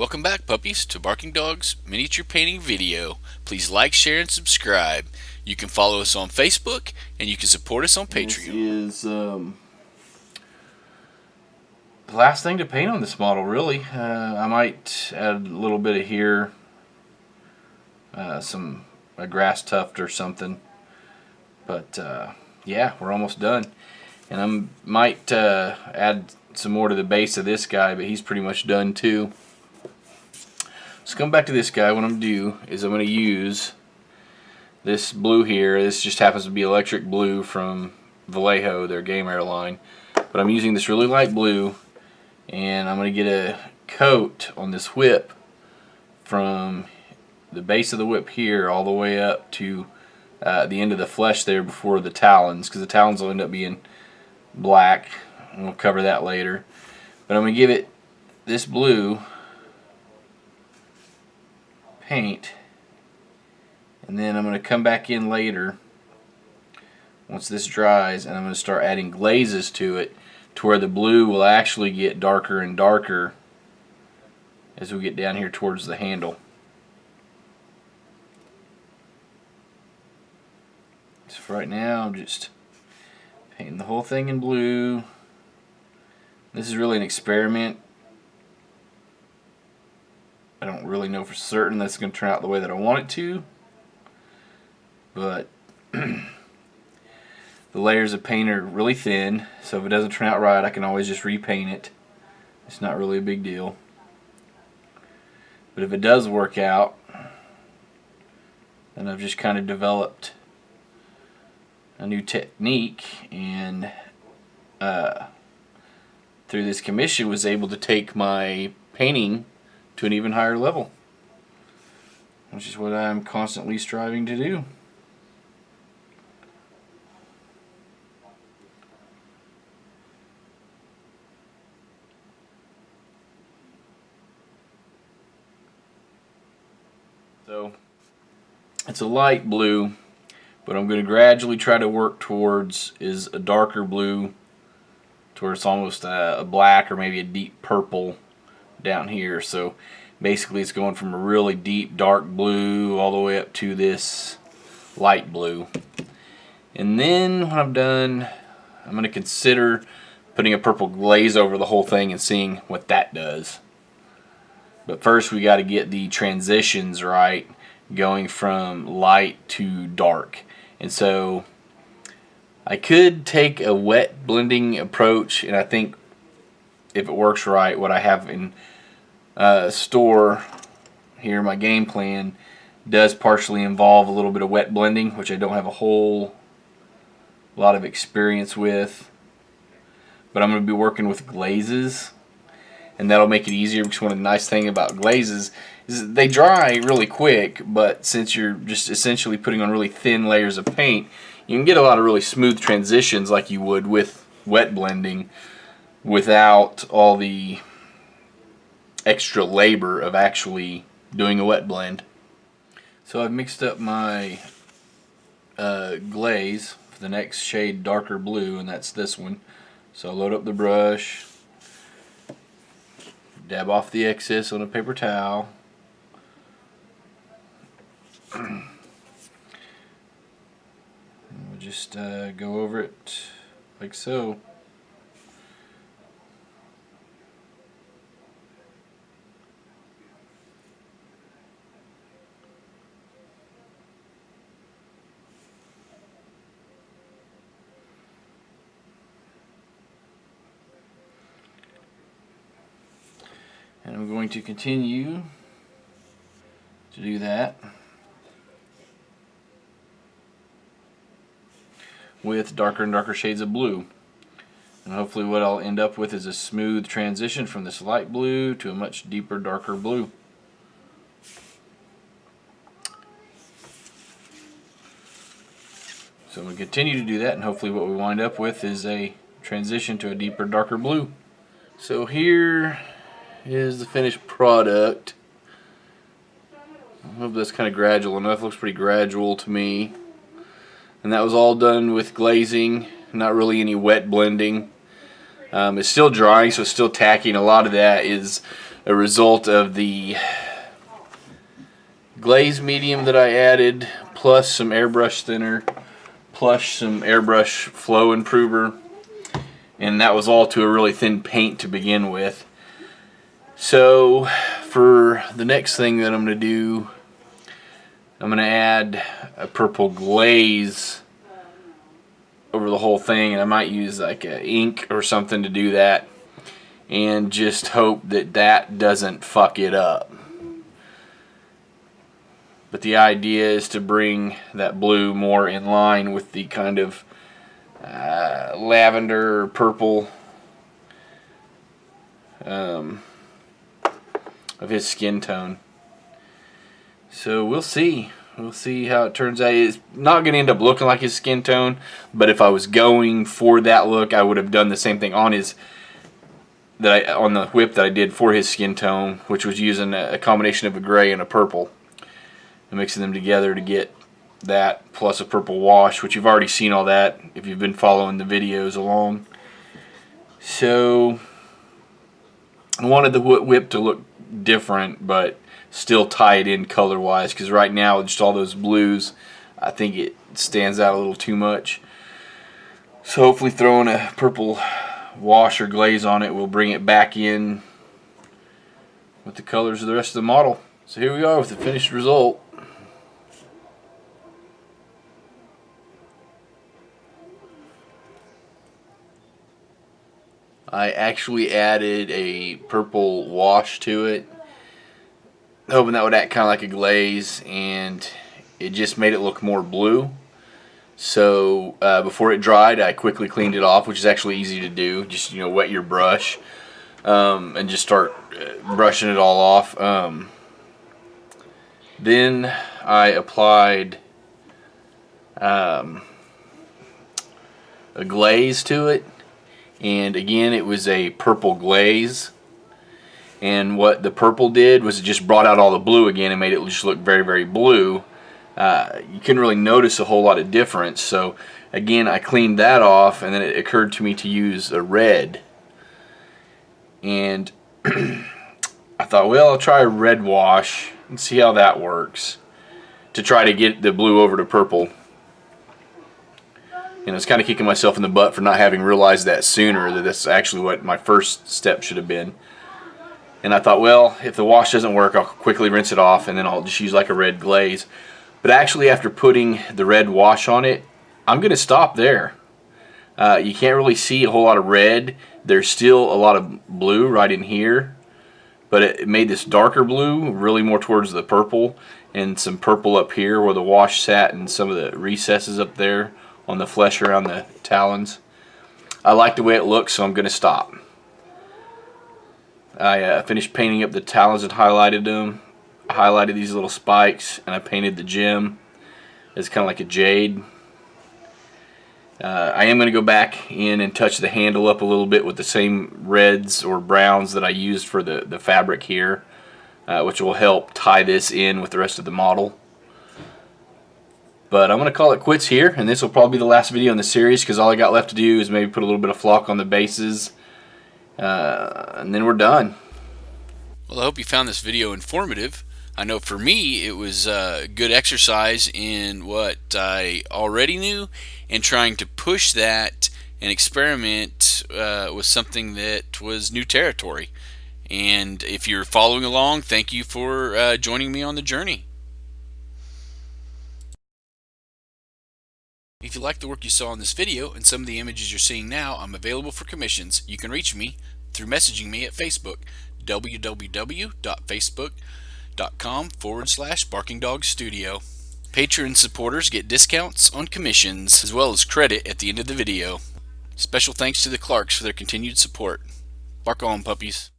Welcome back, puppies, to Barking Dog's miniature painting video. Please like, share, and subscribe. You can follow us on Facebook, and you can support us on Patreon. This is the last thing to paint on this model, really. I might add a little bit of here, a grass tuft or something. But yeah, we're almost done. And I might add some more to the base of this guy, but he's pretty much done too. Let's come back to this guy. What I'm going to do is I'm going to use this blue here. This just happens to be electric blue from Vallejo, their game airline. But I'm using this really light blue, and I'm going to get a coat on this whip from the base of the whip here all the way up to the end of the flesh there before the talons, because the talons will end up being black, and we'll cover that later. But I'm going to give it this blue paint, and then I'm going to come back in later once this dries, and I'm going to start adding glazes to it to where the blue will actually get darker and darker as we get down here towards the handle. So for right now, I'm just painting the whole thing in blue. This is really an experiment. I don't really know for certain that's going to turn out the way that I want it to, but the layers of paint are really thin, so if it doesn't turn out right, I can always just repaint it. It's not really a big deal. But if it does work out, then I've just kind of developed a new technique, and through this commission was able to take my painting to an even higher level, which is what I'm constantly striving to do. So it's a light blue, but I'm going to gradually try to work towards is a darker blue, to where it's almost a black or maybe a deep purple down here. So basically it's going from a really deep dark blue all the way up to this light blue. And then when I'm done, I'm going to consider putting a purple glaze over the whole thing and seeing what that does. But first we got to get the transitions right, going from light to dark. And so I could take a wet blending approach, and I think if it works right, what I have in store here, my game plan, does partially involve a little bit of wet blending, which I don't have a whole lot of experience with. But I'm going to be working with glazes, and that'll make it easier, because one of the nice things about glazes is they dry really quick, but since you're just essentially putting on really thin layers of paint, you can get a lot of really smooth transitions like you would with wet blending without all the extra labor of actually doing a wet blend. So I've mixed up my glaze for the next shade darker blue, and that's this one. So I'll load up the brush, dab off the excess on a paper towel. We'll just go over it like so. And I'm going to continue to do that with darker and darker shades of blue. And hopefully what I'll end up with is a smooth transition from this light blue to a much deeper, darker blue. So I'm going to continue to do that, and hopefully what we wind up with is a transition to a deeper, darker blue. So here is the finished product. I hope that's kind of gradual enough. Looks pretty gradual to me. And that was all done with glazing, not really any wet blending. It's still drying, so it's still tacky, and a lot of that is a result of the glaze medium that I added, plus some airbrush thinner, plus some airbrush flow improver, and that was all to a really thin paint to begin with. So for the next thing that I'm going to do, I'm going to add a purple glaze over the whole thing, and I might use like a ink or something to do that, and just hope that that doesn't fuck it up. But the idea is to bring that blue more in line with the kind of lavender or purple of his skin tone. So we'll see. We'll see how it turns out. It's not going to end up looking like his skin tone, but if I was going for that look, I would have done the same thing on his on the whip that I did for his skin tone, which was using a combination of a gray and a purple, and mixing them together to get that plus a purple wash, which you've already seen all that if you've been following the videos along. So I wanted the whip to look different, but still tie it in color wise, because right now just all those blues, I think it stands out a little too much. So hopefully throwing a purple wash or glaze on it will bring it back in with the colors of the rest of the model. So here we are with the finished result. I actually added a purple wash to it, hoping that would act kind of like a glaze, and it just made it look more blue. So before it dried, I quickly cleaned it off, which is actually easy to do. Just wet your brush and just start brushing it all off. Then I applied a glaze to it, and again it was a purple glaze. And what the purple did was it just brought out all the blue again and made it just look very, very blue. You couldn't really notice a whole lot of difference. So again, I cleaned that off, and then it occurred to me to use a red. And I thought, well, I'll try a red wash and see how that works to try to get the blue over to purple. And I was kind of kicking myself in the butt for not having realized that sooner, that that's actually what my first step should have been. And I thought, well, if the wash doesn't work, I'll quickly rinse it off, and then I'll just use like a red glaze. But actually, after putting the red wash on it, I'm going to stop there. You can't really see a whole lot of red. There's still a lot of blue right in here, but it made this darker blue, really more towards the purple, and some purple up here where the wash sat, and some of the recesses up there on the flesh around the talons. I like the way it looks, so I'm going to stop. I finished painting up the talons and highlighted them. I highlighted these little spikes, and I painted the gem as kind of like a jade. I am going to go back in and touch the handle up a little bit with the same reds or browns that I used for the fabric here, which will help tie this in with the rest of the model. But I'm going to call it quits here, and this will probably be the last video in the series, because all I got left to do is maybe put a little bit of flock on the bases, and then we're done. Well, I hope you found this video informative. I know for me it was a good exercise in what I already knew, and trying to push that and experiment with something that was new territory. And if you're following along, thank you for joining me on the journey. If you like the work you saw in this video and some of the images you're seeing now, I'm available for commissions. You can reach me through messaging me at Facebook, www.facebook.com/BarkingDogStudio. Patreon supporters get discounts on commissions as well as credit at the end of the video. Special thanks to the Clarks for their continued support. Bark on, puppies.